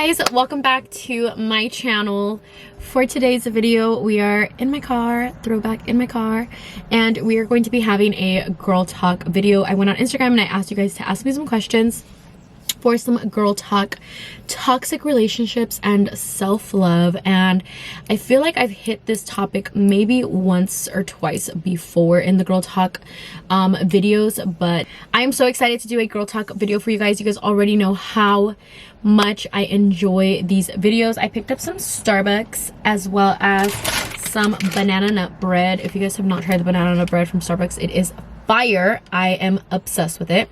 guys, welcome back to my channel. For today's video, we are in my car, throwback in my car, and we are going to be having a girl talk video. I went on Instagram and I asked you guys to ask me some questions for some girl talk, toxic relationships and self-love. And I feel like I've hit this topic maybe once or twice before in the girl talk videos, but I am so excited to do a girl talk video for you guys. You guys already know how much I enjoy these videos. I picked up some Starbucks as well as some banana nut bread. If you guys have not tried the banana nut bread from Starbucks, it is fire. I am obsessed with it.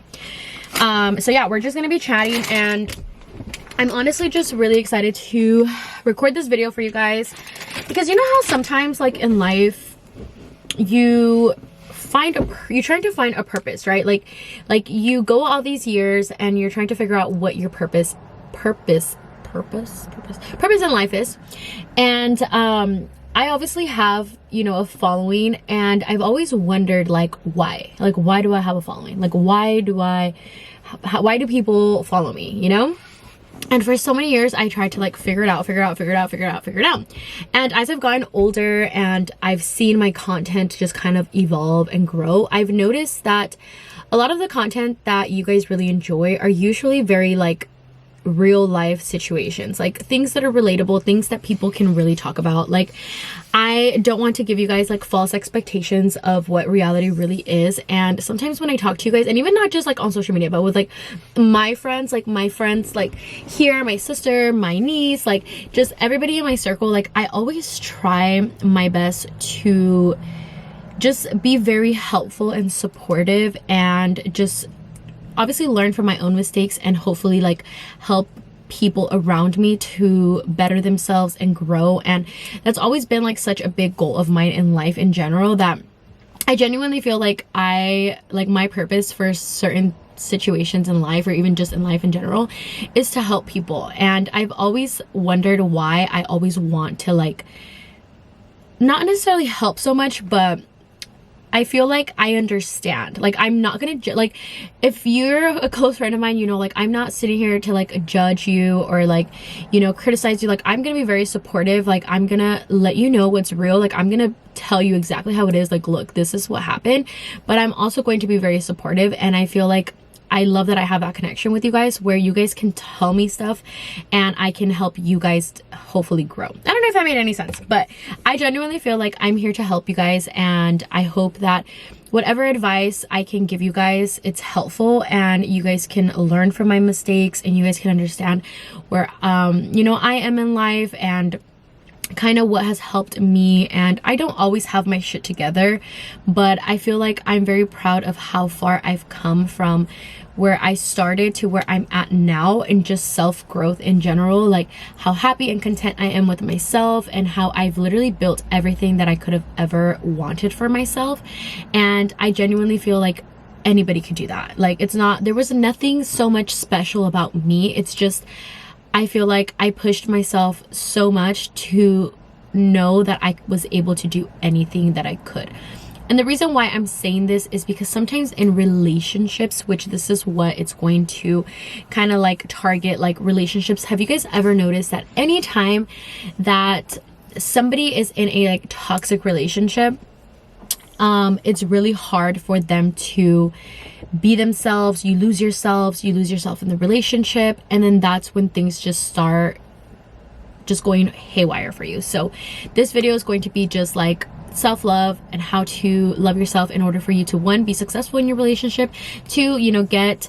So yeah, we're just gonna be chatting, and I'm honestly just really excited to record this video for you guys, because you know how sometimes like in life you're trying to find a purpose, right? Like you go all these years and you're trying to figure out what your purpose in life is. And I obviously have, you know, a following, and I've always wondered like why do I have a following? Like why do people follow me, you know? And for so many years I tried to like figure it out. And as I've gotten older and I've seen my content just kind of evolve and grow, I've noticed that a lot of the content that you guys really enjoy are usually very like real life situations, like things that are relatable, things that people can really talk about. Like I don't want to give you guys like false expectations of what reality really is. And sometimes when I talk to you guys, and even not just like on social media, but with like my friends like here, my sister, my niece, like just everybody in my circle, like I always try my best to just be very helpful and supportive, and just obviously learn from my own mistakes and hopefully like help people around me to better themselves and grow. And that's always been like such a big goal of mine in life in general, that I genuinely feel like my purpose for certain situations in life, or even just in life in general, is to help people. And I've always wondered why I always want to like not necessarily help so much, but I feel like I understand. Like I'm not gonna like, if you're a close friend of mine, you know, like I'm not sitting here to like judge you or like, you know, criticize you. Like I'm gonna be very supportive. Like I'm gonna let you know what's real. Like I'm gonna tell you exactly how it is. Like, look, this is what happened. But I'm also going to be very supportive, and I feel like I love that I have that connection with you guys where you guys can tell me stuff and I can help you guys hopefully grow. I don't know if that made any sense, but I genuinely feel like I'm here to help you guys, and I hope that whatever advice I can give you guys, it's helpful and you guys can learn from my mistakes, and you guys can understand where you know, I am in life and kind of what has helped me. And I don't always have my shit together, but I feel like I'm very proud of how far I've come from where I started to where I'm at now, and just self-growth in general, like how happy and content I am with myself, and how I've literally built everything that I could have ever wanted for myself. And I genuinely feel like anybody could do that. Like there was nothing so much special about me. It's just I feel like I pushed myself so much to know that I was able to do anything that I could. And the reason why I'm saying this is because sometimes in relationships, which this is what it's going to kind of like target, like relationships, have you guys ever noticed that anytime that somebody is in a like toxic relationship, it's really hard for them to be themselves. You lose yourself in the relationship, and then that's when things just start just going haywire for you. So this video is going to be just like self-love and how to love yourself in order for you to, one, be successful in your relationship, two, you know, get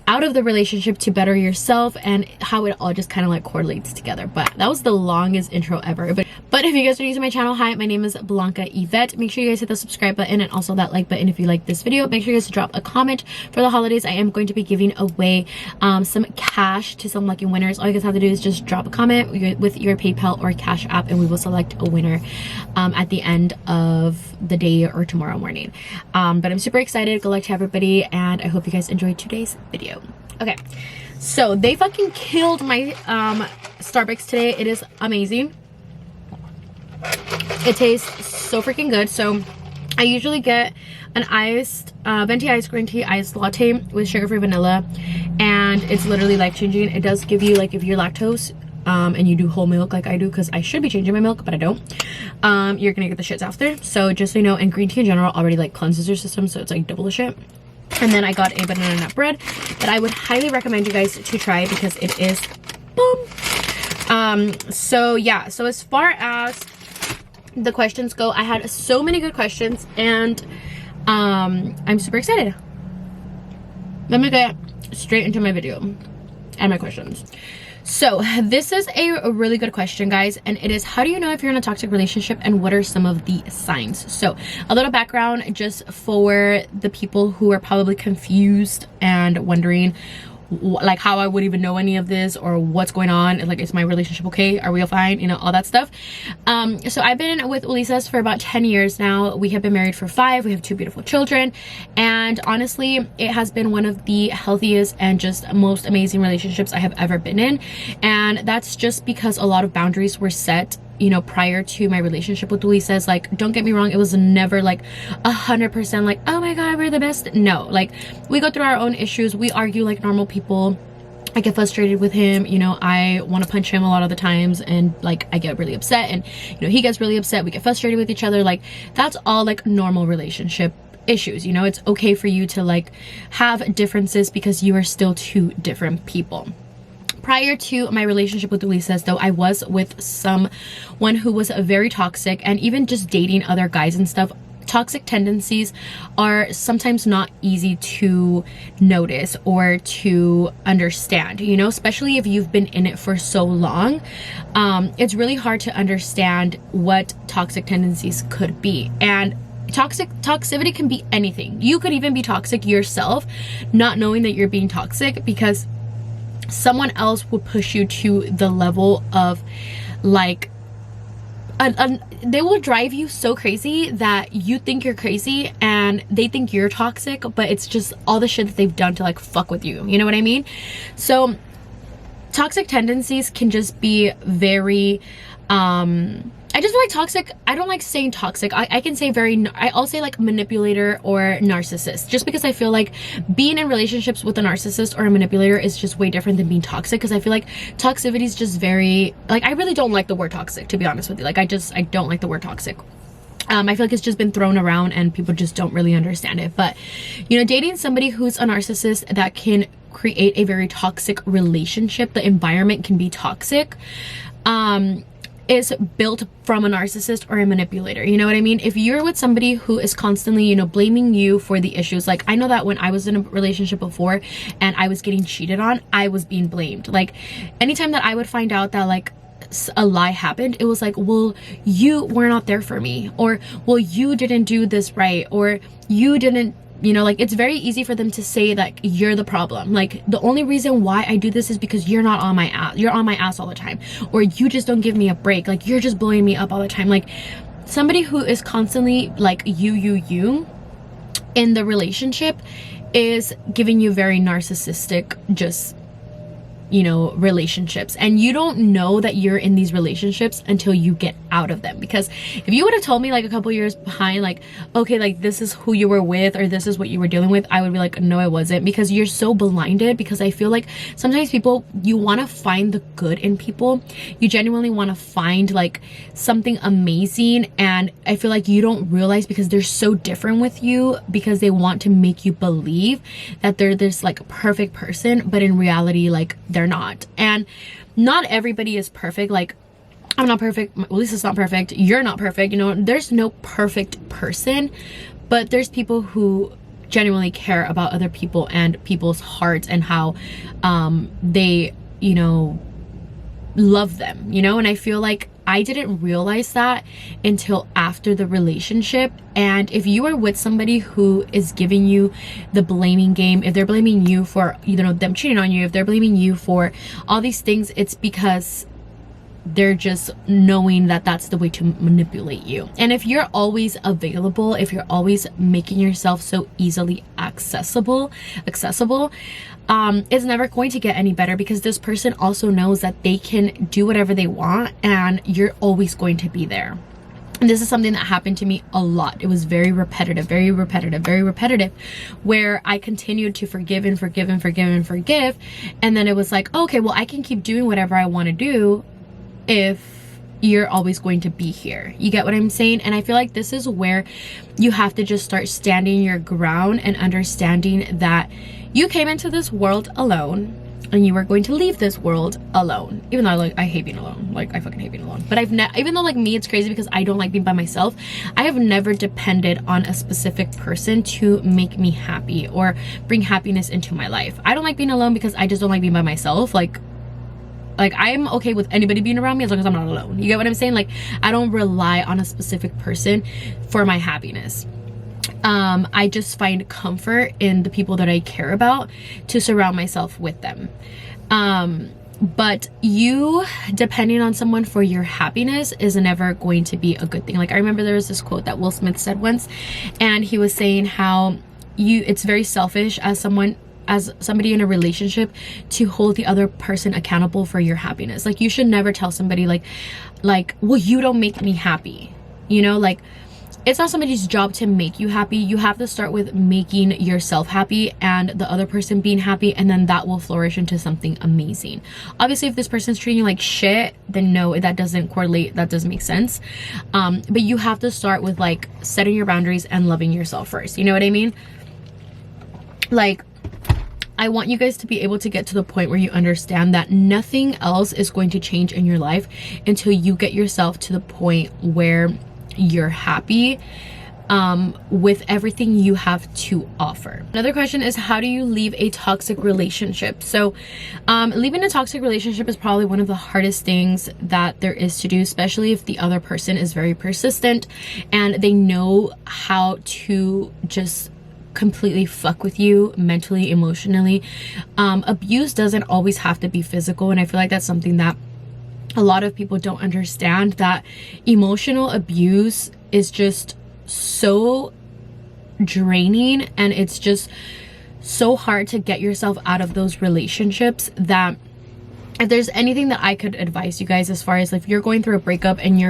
out of the relationship to better yourself, and how it all just kind of like correlates together. But that was the longest intro ever. But if you guys are new to my channel, hi, my name is Blanca Yvette. Make sure you guys hit the subscribe button and also that like button if you like this video. Make sure you guys drop a comment. For the holidays, I am going to be giving away some cash to some lucky winners. All you guys have to do is just drop a comment with your PayPal or Cash App, and we will select a winner at the end of the day or tomorrow morning. But I'm super excited. Good luck to everybody, and I hope you guys enjoyed today's video. Okay, so they fucking killed my Starbucks today. It is amazing. It tastes so freaking good. So I usually get an iced venti iced green tea iced latte with sugar-free vanilla, and it's literally life-changing. It does give you, like, if you're lactose and you do whole milk like I do, because I should be changing my milk but I don't, you're gonna get the shits after. So just so you know, and green tea in general already like cleanses your system, so it's like double the shit. And then I got a banana nut bread that I would highly recommend you guys to try because it is bomb. So yeah, so as far as the questions go, I had so many good questions, and I'm super excited. Let me get straight into my video and my questions. So this is a really good question, guys, and it is, how do you know if you're in a toxic relationship and what are some of the signs? So a little background just for the people who are probably confused and wondering like how I would even know any of this or what's going on. Like, is my relationship okay? Are we all fine? You know, all that stuff. So I've been with Ulises for about 10 years now. We have been married for 5. We have 2 beautiful children. And honestly, it has been one of the healthiest and just most amazing relationships I have ever been in. And that's just because a lot of boundaries were set, you know, prior to my relationship with Ulises. Like, don't get me wrong, it was never like 100% like, oh my god, we're the best. No, like, we go through our own issues. We argue like normal people. I get frustrated with him, you know, I want to punch him a lot of the times, and like I get really upset, and you know, he gets really upset. We get frustrated with each other. Like, that's all like normal relationship issues. You know, it's okay for you to like have differences because you are still 2 different people. Prior to my relationship with Ulises, though, I was with someone who was very toxic, and even just dating other guys and stuff, toxic tendencies are sometimes not easy to notice or to understand, you know, especially if you've been in it for so long. It's really hard to understand what toxic tendencies could be. And toxicity can be anything. You could even be toxic yourself, not knowing that you're being toxic, because someone else will push you to the level of like they will drive you so crazy that you think you're crazy and they think you're toxic, but it's just all the shit that they've done to like fuck with you. You know what I mean? So toxic tendencies can just be very I just feel like toxic, I don't like saying toxic. I can say I'll say like manipulator or narcissist, just because I feel like being in relationships with a narcissist or a manipulator is just way different than being toxic, because I feel like toxicity is just very, like, I really don't like the word toxic, to be honest with you. Like, I don't like the word toxic. I feel like it's just been thrown around and people just don't really understand it. But, you know, dating somebody who's a narcissist, that can create a very toxic relationship. The environment can be toxic. Is built from a narcissist or a manipulator. You know what I mean? If you're with somebody who is constantly, you know, blaming you for the issues, like, I know that when I was in a relationship before and I was getting cheated on, I was being blamed. Like, anytime that I would find out that like a lie happened, it was like, well, you were not there for me, or well, you didn't do this right, or you didn't, you know, like, it's very easy for them to say that you're the problem. Like, the only reason why I do this is because you're not on my ass. You're on my ass all the time. Or you just don't give me a break. Like, you're just blowing me up all the time. Like, somebody who is constantly like you in the relationship is giving you very narcissistic, just, you know, relationships. And you don't know that you're in these relationships until you get out of them. Because if you would have told me like a couple years behind, like, okay, like, this is who you were with, or this is what you were dealing with, I would be like, no, I wasn't. Because you're so blinded. Because I feel like sometimes people, you want to find the good in people. You genuinely want to find like something amazing, and I feel like you don't realize, because they're so different with you, because they want to make you believe that they're this like perfect person, but in reality, like, they're not. And not everybody is perfect. Like, I'm not perfect, Lisa's not perfect, you're not perfect, you know, there's no perfect person, but there's people who genuinely care about other people and people's hearts and how they, you know, love them, you know. And I feel like I didn't realize that until after the relationship. And if you are with somebody who is giving you the blaming game, if they're blaming you for, you know, them cheating on you, if they're blaming you for all these things, it's because they're just knowing that that's the way to manipulate you. And if you're always available, if you're always making yourself so easily accessible, it's never going to get any better, because this person also knows that they can do whatever they want and you're always going to be there. And this is something that happened to me a lot. It was very repetitive, very repetitive, very repetitive, where I continued to forgive and forgive and forgive and forgive. And then it was like, okay, well, I can keep doing whatever I want to do if you're always going to be here. You get what I'm saying? And I feel like this is where you have to just start standing your ground and understanding that you came into this world alone, and you are going to leave this world alone. Even though I hate being alone. Like, I fucking hate being alone. But even though, like, me, it's crazy because I don't like being by myself, I have never depended on a specific person to make me happy or bring happiness into my life. I don't like being alone because I just don't like being by myself. Like I'm okay with anybody being around me as long as I'm not alone. You get what I'm saying? Like, I don't rely on a specific person for my happiness. I just find comfort in the people that I care about to surround myself with them. But you depending on someone for your happiness is never going to be a good thing. Like, I remember there was this quote that Will Smith said once, and he was saying how it's very selfish as somebody in a relationship to hold the other person accountable for your happiness. Like, you should never tell somebody like, well, you don't make me happy. You know, like, it's not somebody's job to make you happy. You have to start with making yourself happy and the other person being happy, and then that will flourish into something amazing. Obviously, if this person's treating you like shit, then no, that doesn't correlate. That doesn't make sense. But you have to start with, like, setting your boundaries and loving yourself first. You know what I mean? Like, I want you guys to be able to get to the point where you understand that nothing else is going to change in your life until you get yourself to the point where you're happy with everything you have to offer. Another question is, how do you leave a toxic relationship? So leaving a toxic relationship is probably one of the hardest things that there is to do, especially if the other person is very persistent and they know how to just completely fuck with you mentally, emotionally. Abuse doesn't always have to be physical, and I feel like that's something that a lot of people don't understand, that emotional abuse is just so draining, and it's just so hard to get yourself out of those relationships, that if there's anything that I could advise you guys, as far as if you're going through a breakup and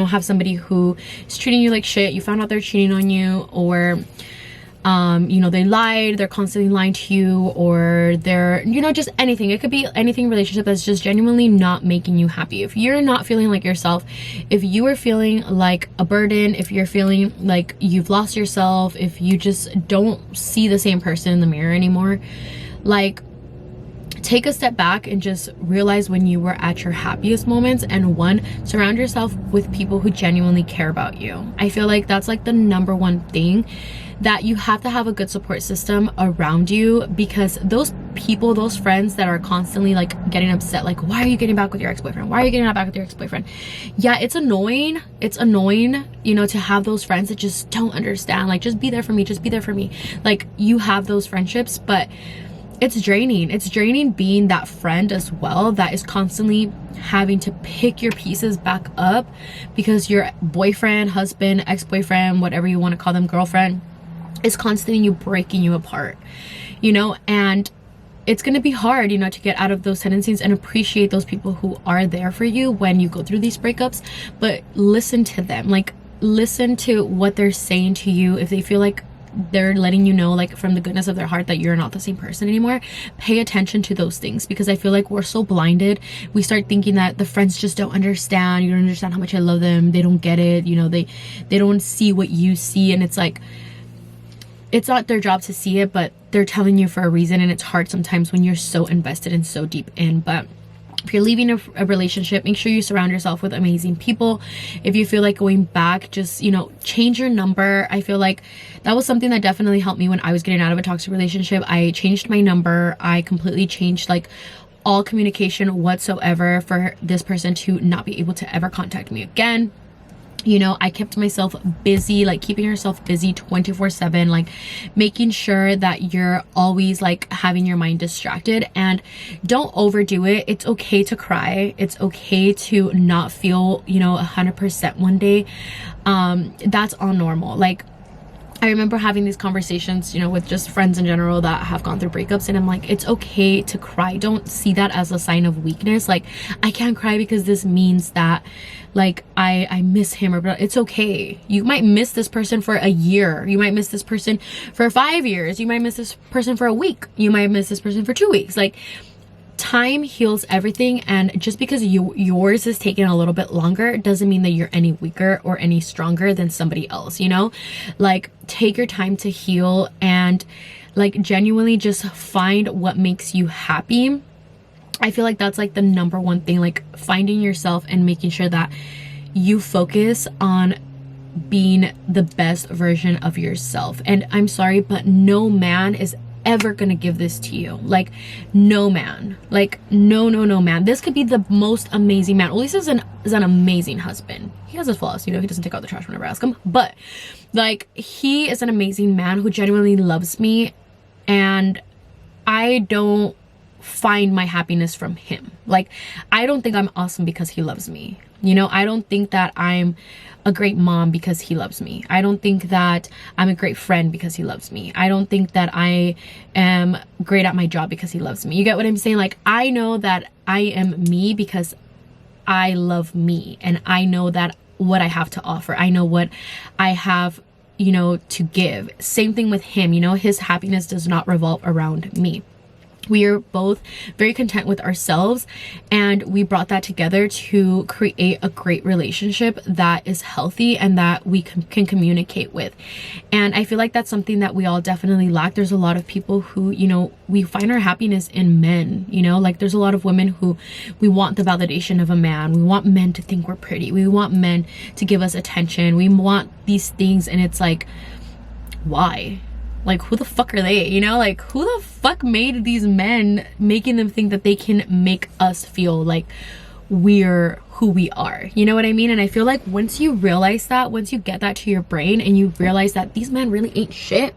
have somebody who is treating you like shit, you found out they're cheating on you, or they lied, they're constantly lying to you, or they're, just anything. It could be anything relationship that's just genuinely not making you happy. If you're not feeling like yourself, if you are feeling like a burden, if you're feeling like you've lost yourself, if you just don't see the same person in the mirror anymore, like, take a step back and just realize when you were at your happiest moments, and surround yourself with people who genuinely care about you. I feel like that's like the number one thing, that you have to have a good support system around you, because those people, those friends that are constantly like getting upset, like, why are you getting back with your ex-boyfriend? Why are you getting back with your ex-boyfriend? Yeah, it's annoying. It's annoying, to have those friends that just don't understand. Like, just be there for me. Just be there for me. Like, you have those friendships, but it's draining. It's draining being that friend as well that is constantly having to pick your pieces back up because your boyfriend, husband, ex-boyfriend, whatever you want to call them, girlfriend, is constantly breaking you apart, and it's going to be hard, to get out of those tendencies and appreciate those people who are there for you when you go through these breakups. But listen to them, like, listen to what they're saying to you. If they feel like they're letting you know, like, from the goodness of their heart, that you're not the same person anymore, pay attention to those things, because I feel like we're so blinded. We start thinking that the friends just don't understand. You don't understand how much I love them. They don't get it. They don't see what you see. And it's like, it's not their job to see it, but they're telling you for a reason. And it's hard sometimes when you're so invested and so deep in. But if you're leaving a relationship, make sure you surround yourself with amazing people. If you feel like going back, just, change your number. I feel like that was something that definitely helped me when I was getting out of a toxic relationship. I changed my number. I completely changed, like, all communication whatsoever for this person to not be able to ever contact me again. I kept myself busy, like keeping yourself busy 24/7, like making sure that you're always like having your mind distracted, and don't overdo it. It's okay to cry. It's okay to not feel, 100% one day. That's all normal. Like, I remember having these conversations, you know, with just friends in general that have gone through breakups, and I'm like, it's okay to cry. Don't see that as a sign of weakness. Like, I can't cry because this means that, like, I miss him, or it's okay. You might miss this person for a year. You might miss this person for 5 years. You might miss this person for a week. You might miss this person for 2 weeks. Like, time heals everything, and just because yours is taking a little bit longer doesn't mean that you're any weaker or any stronger than somebody else, you know? Like, take your time to heal, and like genuinely just find what makes you happy. I feel like that's like the number one thing, like finding yourself and making sure that you focus on being the best version of yourself. And I'm sorry, but no man is ever gonna give this to you. Like, no man. Like, no man. This could be the most amazing man. Ulysses is an amazing husband. He has his flaws, you know, he doesn't take out the trash whenever I ask him, but like, he is an amazing man who genuinely loves me, and I don't find my happiness from him. Like, I don't think I'm awesome because he loves me. You know, I don't think that I'm a great mom because he loves me. I don't think that I'm a great friend because he loves me. I don't think that I am great at my job because he loves me. You get what I'm saying? Like, I know that I am me because I love me, and I know that what I have to offer. I know what I have, you know, to give. Same thing with him, you know, his happiness does not revolve around me. We are both very content with ourselves, and we brought that together to create a great relationship that is healthy and that we can communicate with. And I feel like that's something that we all definitely lack. There's a lot of people who, you know, we find our happiness in men, you know, like there's a lot of women who we want the validation of a man. We want men to think we're pretty. We want men to give us attention. We want these things, and it's like, why? Like, who the fuck are they? You know, like, who the fuck made these men, making them think that they can make us feel like we're who we are? You know what I mean? And I feel like once you realize that, once you get that to your brain and you realize that these men really ain't shit,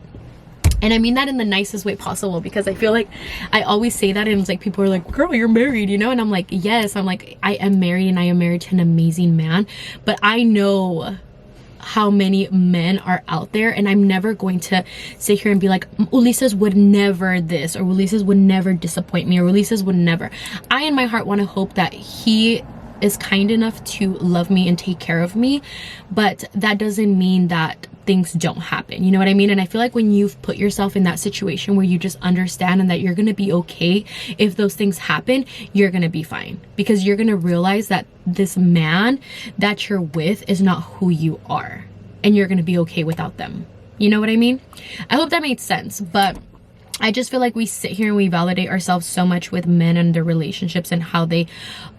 and I mean that in the nicest way possible, because I feel like I always say that, and it's like, people are like, girl, you're married, you know? And I'm like, yes, I'm like, I am married, and I am married to an amazing man, but I know how many men are out there, and I'm never going to sit here and be like, Ulysses would never this, or Ulysses would never disappoint me, or Ulysses would never. I in my heart want to hope that he is kind enough to love me and take care of me, but that doesn't mean that things don't happen, you know what I mean? And I feel like when you've put yourself in that situation where you just understand and that you're gonna be okay if those things happen, you're gonna be fine, because you're gonna realize that this man that you're with is not who you are, and you're gonna be okay without them. You know what I mean? I hope that made sense. But I just feel like we sit here and we validate ourselves so much with men and their relationships and how they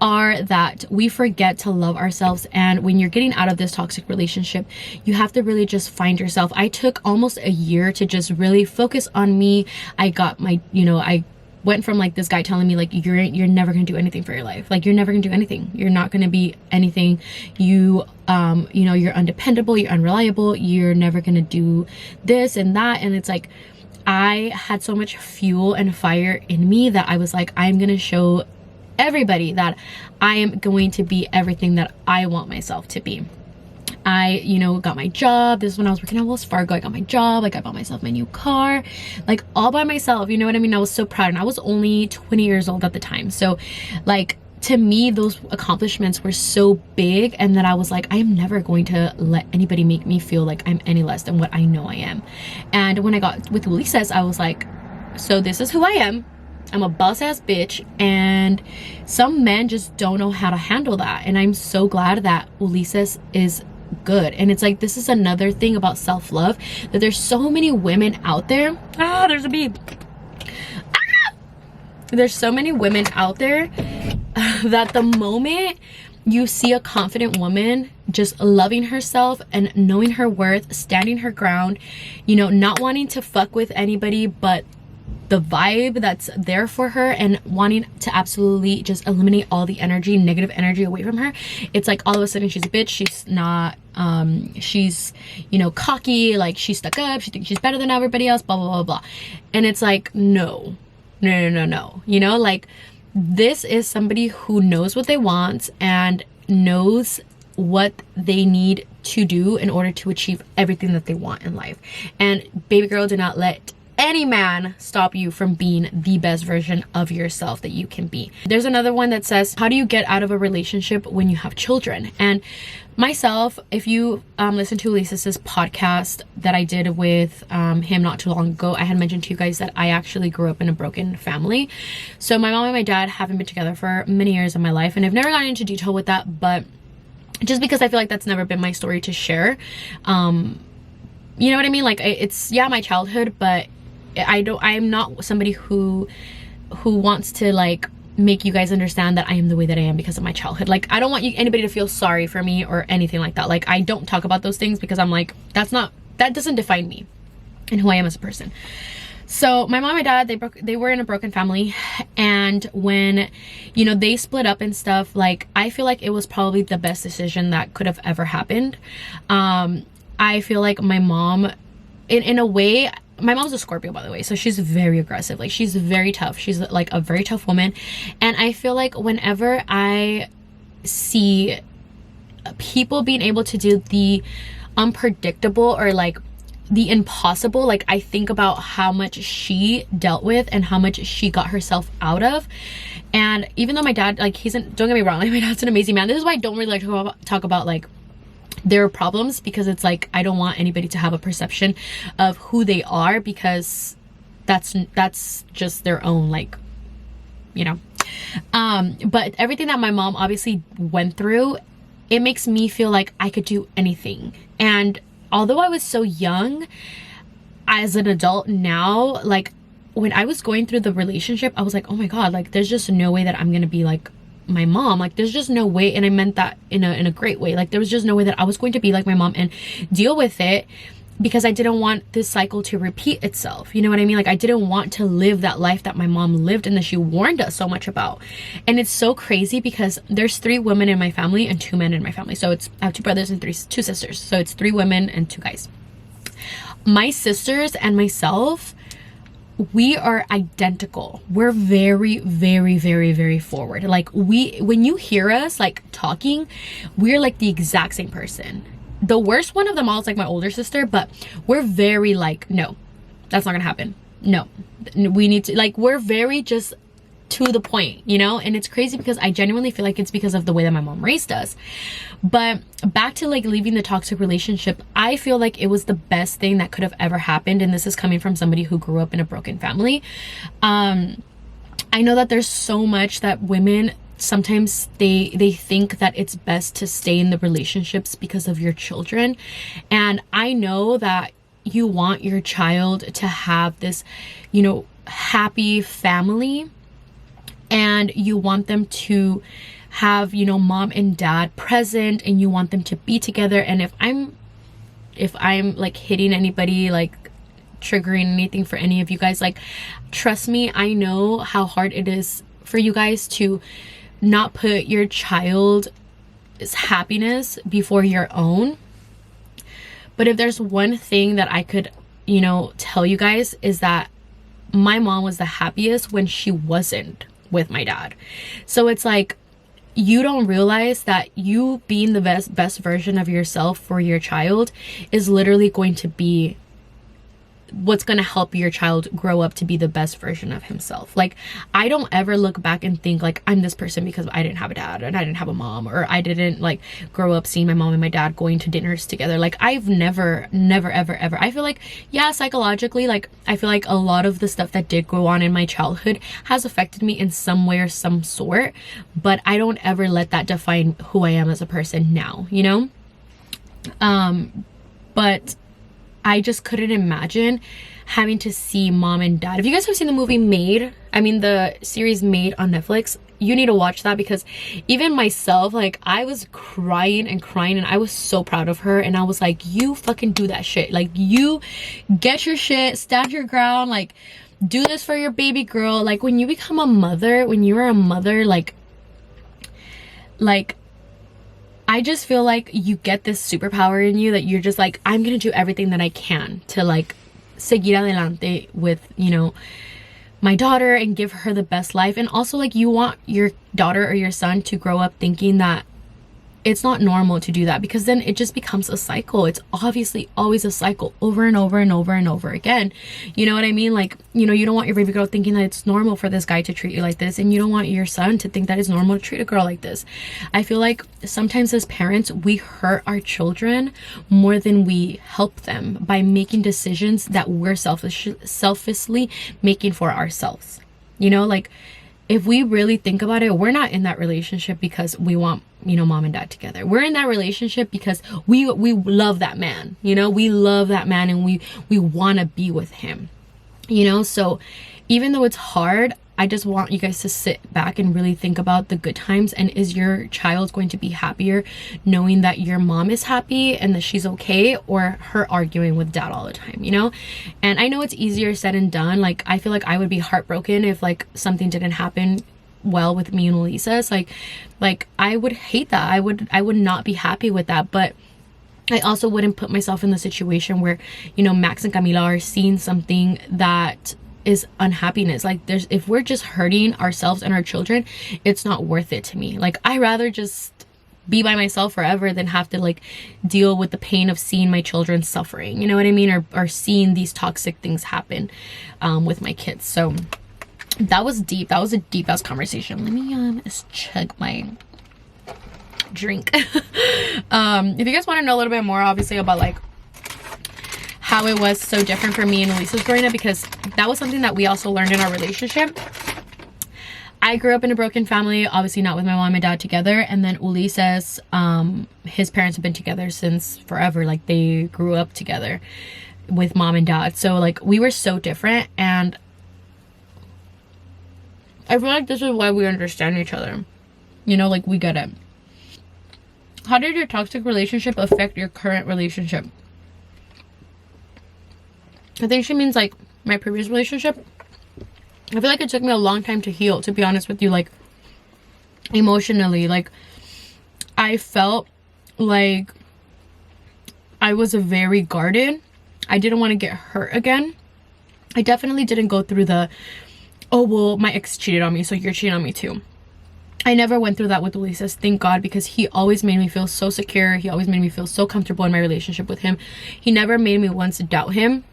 are, that we forget to love ourselves. And when you're getting out of this toxic relationship, you have to really just find yourself. I took almost a year to just really focus on me. I got my, you know, I went from like this guy telling me like, you're never gonna do anything for your life. Like, you're never gonna do anything. You're not gonna be anything. You know, you're undependable, you're unreliable, you're never gonna do this and that. And it's like, I had so much fuel and fire in me that I was like, I'm gonna show everybody that I am going to be everything that I want myself to be. I, you know, got my job. This is when I was working at Wells Fargo. I got my job. Like, I bought myself my new car, like all by myself. You know what I mean? I was so proud, and I was only 20 years old at the time. So like, to me, those accomplishments were so big, and that I was like, I am never going to let anybody make me feel like I'm any less than what I know I am. And when I got with Ulysses, I was like, so this is who I am. I'm a boss ass bitch, and some men just don't know how to handle that. And I'm so glad that Ulysses is good. And it's like, this is another thing about self-love, that there's so many women out there. Ah, there's a bee. Ah! There's so many women out there that the moment you see a confident woman just loving herself and knowing her worth, standing her ground, you know, not wanting to fuck with anybody but the vibe that's there for her, and wanting to absolutely just eliminate all the energy, negative energy away from her, it's like all of a sudden she's a bitch. She's not, she's, you know, cocky, like she's stuck up, she thinks she's better than everybody else, blah, blah, blah, blah. And it's like, no, you know, like, this is somebody who knows what they want and knows what they need to do in order to achieve everything that they want in life. And baby girl, do not let any man stop you from being the best version of yourself that you can be. There's another one that says, how do you get out of a relationship when you have children? And myself, if you listen to Lisa's podcast that I did with him not too long ago, I had mentioned to you guys that I actually grew up in a broken family. So my mom and my dad haven't been together for many years of my life, and I've never gotten into detail with that, but just because I feel like that's never been my story to share. You know what I mean? Like, it's, yeah, my childhood, but I'm not somebody who wants to like make you guys understand that I am the way that I am because of my childhood. Like, I don't want anybody to feel sorry for me or anything like that. Like, I don't talk about those things because I'm like, that doesn't define me and who I am as a person. So my mom and dad, they were in a broken family, and when, you know, they split up and stuff, like, I feel like it was probably the best decision that could have ever happened. I feel like my mom, in a way, my mom's a Scorpio, by the way, so she's very aggressive. Like, she's very tough. She's like a very tough woman. And I feel like whenever I see people being able to do the unpredictable or like the impossible, like, I think about how much she dealt with and how much she got herself out of. And even though my dad, like, don't get me wrong, like, my dad's an amazing man. This is why I don't really like to talk about like their problems, because it's like, I don't want anybody to have a perception of who they are, because that's just their own, like, you know. But everything that my mom obviously went through, it makes me feel like I could do anything. And although I was so young, as an adult now, like, when I was going through the relationship, I was like, oh my God, like, there's just no way that I'm gonna be like my mom. Like, there's just no way. And I meant that in a great way. Like, there was just no way that I was going to be like my mom and deal with it, because I didn't want this cycle to repeat itself. You know what I mean? Like, I didn't want to live that life that my mom lived and that she warned us so much about. And it's so crazy because there's 3 women in my family and 2 men in my family. So I have 2 brothers and 2 sisters. So it's 3 women and 2 guys. My sisters and myself, we are identical. We're very, very, very, very forward. Like, when you hear us like talking, we're like the exact same person. The worst one of them all is like my older sister, but we're very like, no, that's not gonna happen. No, we need to, like, we're very just to the point, you know. And it's crazy because I genuinely feel like it's because of the way that my mom raised us. But back to like leaving the toxic relationship, I feel like it was the best thing that could have ever happened, and this is coming from somebody who grew up in a broken family. I know that there's so much that women sometimes they think that it's best to stay in the relationships because of your children. And I know that you want your child to have this, you know, happy family, and you want them to have, you know, mom and dad present, and you want them to be together. And if I'm like hitting anybody, like triggering anything for any of you guys, like, trust me, I know how hard it is for you guys to not put your child's happiness before your own. But if there's one thing that I could, you know, tell you guys, is that my mom was the happiest when she wasn't with my dad. So it's like, you don't realize that you being the best version of yourself for your child is literally going to be what's going to help your child grow up to be the best version of himself. Like, I don't ever look back and think like I'm this person because I didn't have a dad and I didn't have a mom, or I didn't like grow up seeing my mom and my dad going to dinners together. Like, I've never ever, I feel like, yeah, psychologically, like, I feel like a lot of the stuff that did go on in my childhood has affected me in some way or some sort, but I don't ever let that define who I am as a person now, you know. But I just couldn't imagine having to see mom and dad. If you guys have seen the movie the series Made on Netflix, you need to watch that, because even myself, like, I was crying and I was so proud of her, and I was like, you fucking do that shit. Like, you get your shit, stand your ground, like, do this for your baby girl. Like, when you become a mother, when you're a mother, like I just feel like you get this superpower in you that you're just like, I'm gonna do everything that I can to like seguir adelante with, you know, my daughter and give her the best life. And also, like, you want your daughter or your son to grow up thinking that it's not normal to do that, because then it just becomes a cycle. It's obviously always a cycle over and over and over and over again. You know what I mean? Like, you know, you don't want your baby girl thinking that it's normal for this guy to treat you like this, and you don't want your son to think that it's normal to treat a girl like this. I feel like sometimes as parents, we hurt our children more than we help them by making decisions that we're selfishly making for ourselves. You know, like, if we really think about it, we're not in that relationship because we want, you know, mom and dad together. We're in that relationship because we love that man. You know, we love that man, and we want to be with him. You know, so even though it's hard, I just want you guys to sit back and really think about the good times. And is your child going to be happier knowing that your mom is happy and that she's okay, or her arguing with dad all the time, you know? And I know it's easier said than done. Like, I feel like I would be heartbroken if like something didn't happen well with me and Ulises. Like I would hate that. I would not be happy with that. But I also wouldn't put myself in the situation where, you know, Max and Camila are seeing something that is unhappiness. Like, if we're just hurting ourselves and our children, it's not worth it to me. Like, I rather just be by myself forever than have to like deal with the pain of seeing my children suffering, you know what I mean, or seeing these toxic things happen with my kids. So that was deep. That was a deep ass conversation. Let me just chug my drink. If you guys want to know a little bit more, obviously, about like how it was so different for me and Elisa's growing up, because that was something that we also learned in our relationship. I grew up in a broken family, obviously not with my mom and dad together. And then Ulises, his parents have been together since forever. Like, they grew up together with mom and dad. So like, we were so different. And I feel like this is why we understand each other. You know, like, we get it. How did your toxic relationship affect your current relationship? I think she means like my previous relationship. I feel like it took me a long time to heal, to be honest with you. Like, emotionally, like, I felt like I was very guarded. I didn't want to get hurt again. I definitely didn't go through the, oh, well, my ex cheated on me, so you're cheating on me too. I never went through that with Ulises, thank God, because he always made me feel so secure. He always made me feel so comfortable in my relationship with him. He never made me once doubt him.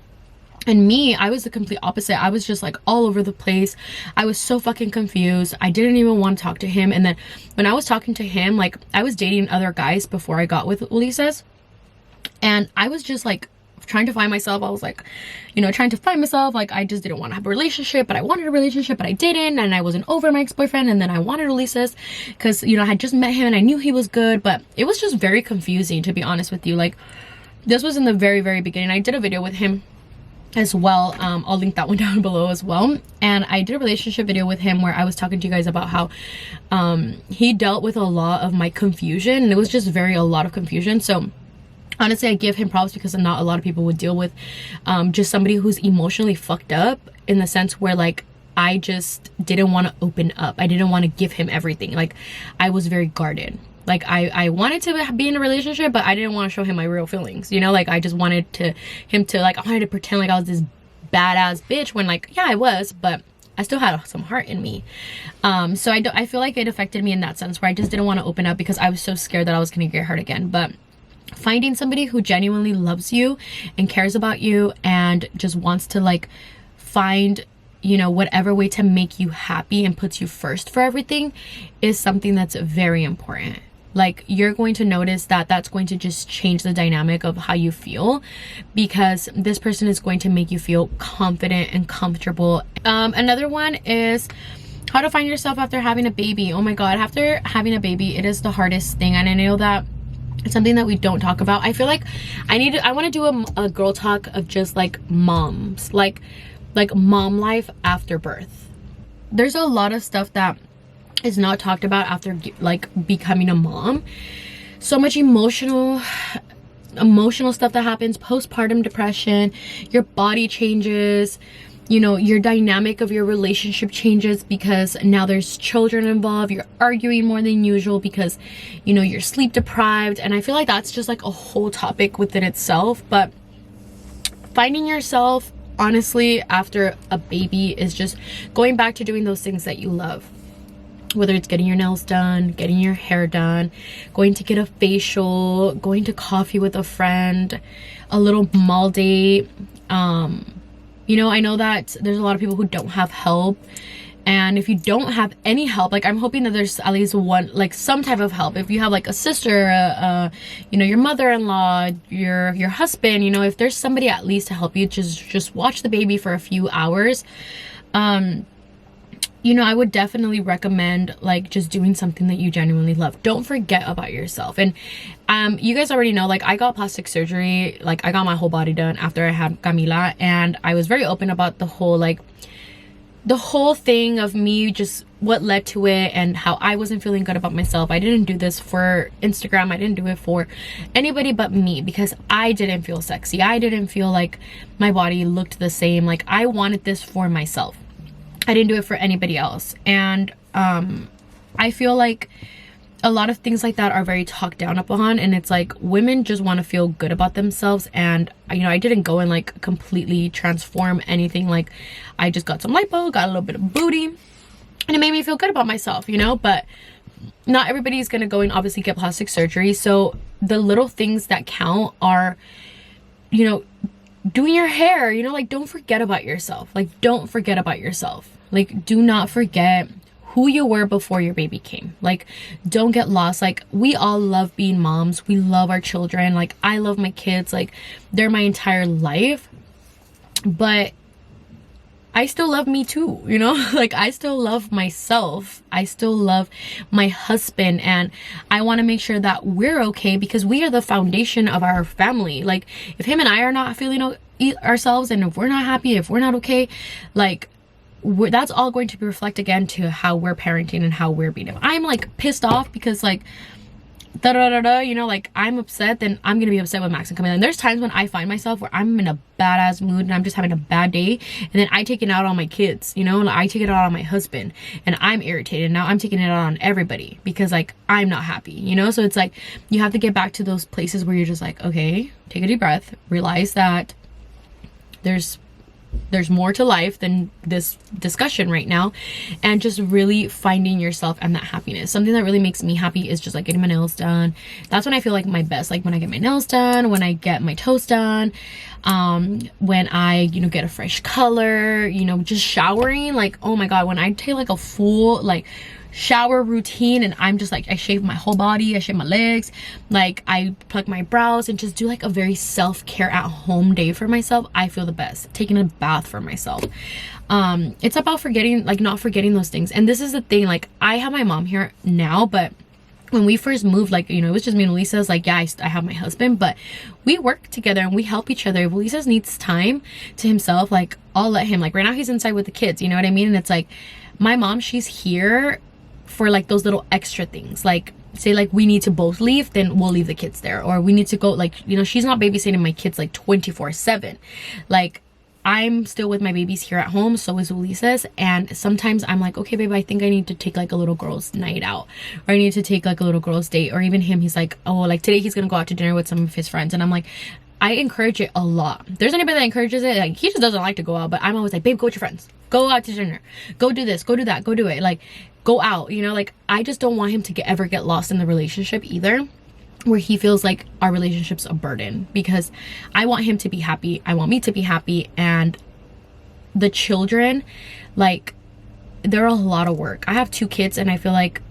And me, I was the complete opposite. I was just like all over the place. I was so fucking confused. I didn't even want to talk to him. And then when I was talking to him, like, I was dating other guys before I got with Ulises. And I was just like trying to find myself. I was like, you know, trying to find myself. Like, I just didn't want to have a relationship, but I wanted a relationship, but I didn't. And I wasn't over my ex-boyfriend. And then I wanted Ulises because, you know, I had just met him and I knew he was good. But it was just very confusing, to be honest with you. Like, this was in the very, very beginning. I did a video with him as well. I'll link that one down below as well. And I did a relationship video with him where I was talking to you guys about how he dealt with a lot of my confusion, and it was just a lot of confusion. So honestly, I give him props, because not a lot of people would deal with just somebody who's emotionally fucked up, in the sense where like, I just didn't want to open up. I didn't want to give him everything. Like, I was very guarded. Like, I wanted to be in a relationship, but I didn't want to show him my real feelings, you know? Like, I just wanted him to, like, I wanted to pretend like I was this badass bitch when, like, yeah, I was, but I still had some heart in me. So I feel like it affected me in that sense, where I just didn't want to open up because I was so scared that I was going to get hurt again. But finding somebody who genuinely loves you and cares about you and just wants to, like, find, you know, whatever way to make you happy and puts you first for everything is something that's very important. Like, you're going to notice that that's going to just change the dynamic of how you feel, because this person is going to make you feel confident and comfortable. Another one is how to find yourself after having a baby. Oh my God, after having a baby, it is the hardest thing. And I know that it's something that we don't talk about. I feel like I want to do a girl talk of just like moms, like mom life after birth. There's a lot of stuff that is not talked about after like becoming a mom. So much emotional stuff that happens, postpartum depression, your body changes, you know, your dynamic of your relationship changes because now there's children involved. You're arguing more than usual because, you know, you're sleep deprived. And I feel like that's just like a whole topic within itself. But finding yourself, honestly, after a baby is just going back to doing those things that you love. whether it's getting your nails done, getting your hair done, going to get a facial, going to coffee with a friend, a little mall date. You know, I know that there's a lot of people who don't have help, and if you don't have any help, like I'm hoping that there's at least one, like some type of help. If you have like a sister, you know, your mother-in-law, your husband, you know, if there's somebody at least to help you, just watch the baby for a few hours. You know, I would definitely recommend like just doing something that you genuinely love. Don't forget about yourself. And you guys already know, like I got plastic surgery, like I got my whole body done after I had Camila, and I was very open about the whole thing of me, just what led to it and how I wasn't feeling good about myself. I didn't do this for Instagram. I didn't do it for anybody but me, because I didn't feel sexy. I didn't feel like my body looked the same. Like I wanted this for myself. I didn't do it for anybody else. And I feel like a lot of things like that are very talked down upon, and it's like women just want to feel good about themselves. And you know, I didn't go and like completely transform anything. Like I just got some lipo, got a little bit of booty, and it made me feel good about myself, you know. But not everybody's gonna go and obviously get plastic surgery. So the little things that count are, you know, doing your hair, you know, like don't forget about yourself. Like don't forget about yourself. Like do not forget who you were before your baby came. Like don't get lost. Like we all love being moms. We love our children. Like I love my kids. Like they're my entire life. But I still love me too, you know. Like I still love myself. I still love my husband, and I want to make sure that we're okay, because we are the foundation of our family. Like if him and I are not feeling ourselves, and if we're not happy, if we're not okay, like that's all going to be reflect again to how we're parenting and how we're being. If I'm like pissed off because like you know, like I'm upset, then I'm gonna be upset with Max and Camila. And there's times when I find myself where I'm in a badass mood and I'm just having a bad day, and then I take it out on my kids, you know, and I take it out on my husband, and I'm irritated. Now I'm taking it out on everybody because like I'm not happy, you know. So it's like you have to get back to those places where you're just like, okay, take a deep breath, realize that there's more to life than this discussion right now, and just really finding yourself and that happiness. Something that really makes me happy is just like getting my nails done. That's when I feel like my best. Like when I get my nails done, when I get my toes done, when I, you know, get a fresh color, you know, just showering. Like, oh my god, when I take like a full like shower routine, and I'm just like, I shave my whole body, I shave my legs, like I pluck my brows, and just do like a very self-care at home day for myself. I feel the best. Taking a bath for myself. It's about forgetting, like not forgetting those things. And this is the thing, like I have my mom here now, but when we first moved, like, you know, it was just me and Ulises. Like, yeah, I have my husband, but we work together and we help each other. If Ulises needs time to himself, like I'll let him. Like right now he's inside with the kids, you know what I mean? And it's like my mom, she's here for like those little extra things. Like say like we need to both leave, then we'll leave the kids there, or we need to go, like, you know, she's not babysitting my kids like 24/7. Like I'm still with my babies here at home, so is Ulises. And sometimes I'm like, okay babe, I think I need to take like a little girls night out, or I need to take like a little girls date. Or even him, he's like, oh, like today he's gonna go out to dinner with some of his friends, and I'm like, I encourage it a lot. If there's anybody that encourages it, like he just doesn't like to go out, but I'm always like, babe, go with your friends, go out to dinner, go do this, go do that, go do it, like go out, you know. Like I just don't want him to ever get lost in the relationship either, where he feels like our relationship's a burden, because I want him to be happy, I want me to be happy. And the children, like they're a lot of work. I have 2 kids, and I feel like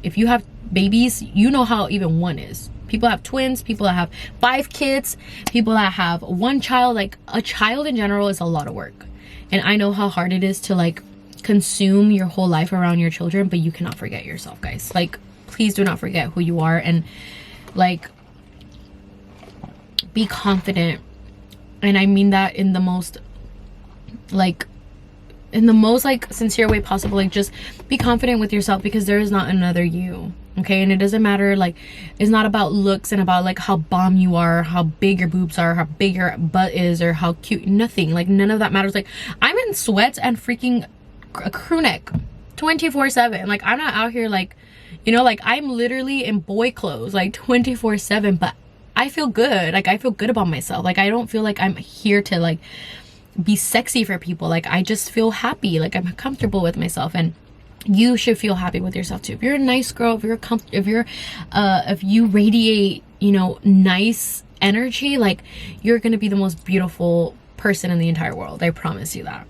if you have babies, you know how even one is. People have twins, people that have 5 kids, people that have 1 child. Like a child in general is a lot of work, and I know how hard it is to like consume your whole life around your children. But you cannot forget yourself, guys. Like please do not forget who you are, and like be confident. And I mean that in the most like sincere way possible. Like just be confident with yourself, because there is not another you, okay? And it doesn't matter, like it's not about looks and about like how bomb you are, how big your boobs are, how big your butt is, or how cute. Nothing, like none of that matters. Like I'm in sweats and freaking a crew neck 24/7. Like I'm not out here like, you know, like I'm literally in boy clothes like 24/7, but I feel good. Like I feel good about myself. Like I don't feel like I'm here to like be sexy for people. Like I just feel happy, like I'm comfortable with myself. And you should feel happy with yourself too. If you're a nice girl, if you radiate, you know, nice energy, like, you're gonna be the most beautiful person in the entire world. I promise you that.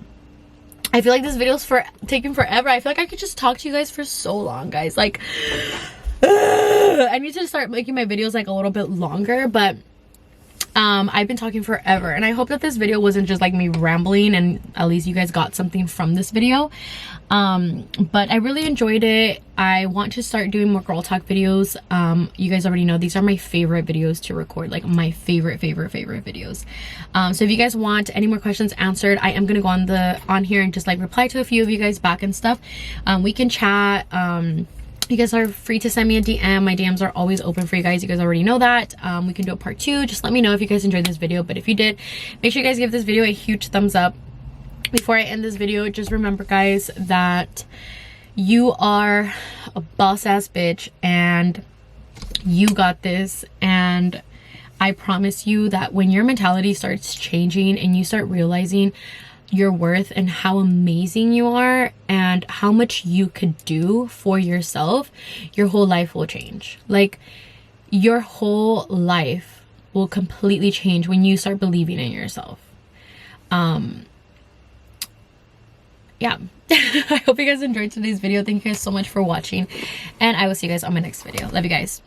I feel like this video's taking forever. I feel like I could just talk to you guys for so long, guys. Like, I need to start making my videos like a little bit longer, but I've been talking forever, and I hope that this video wasn't just like me rambling, and at least you guys got something from this video. But I really enjoyed it. I want to start doing more girl talk videos. You guys already know these are my favorite videos to record, like my favorite videos. So if you guys want any more questions answered, I am gonna go on here and just like reply to a few of you guys back and stuff. We can chat. You guys are free to send me a DM. My DMs are always open for you guys. You guys already know that. We can do a part 2. Just let me know if you guys enjoyed this video. But if you did, make sure you guys give this video a huge thumbs up. Before I end this video, just remember, guys, that you are a boss ass bitch and you got this. And I promise you that when your mentality starts changing and you start realizing your worth and how amazing you are and how much you could do for yourself, your whole life will change. Like, your whole life will completely change when you start believing in yourself. Yeah. I hope you guys enjoyed today's video. Thank you guys so much for watching, and I will see you guys on my next video. Love you guys.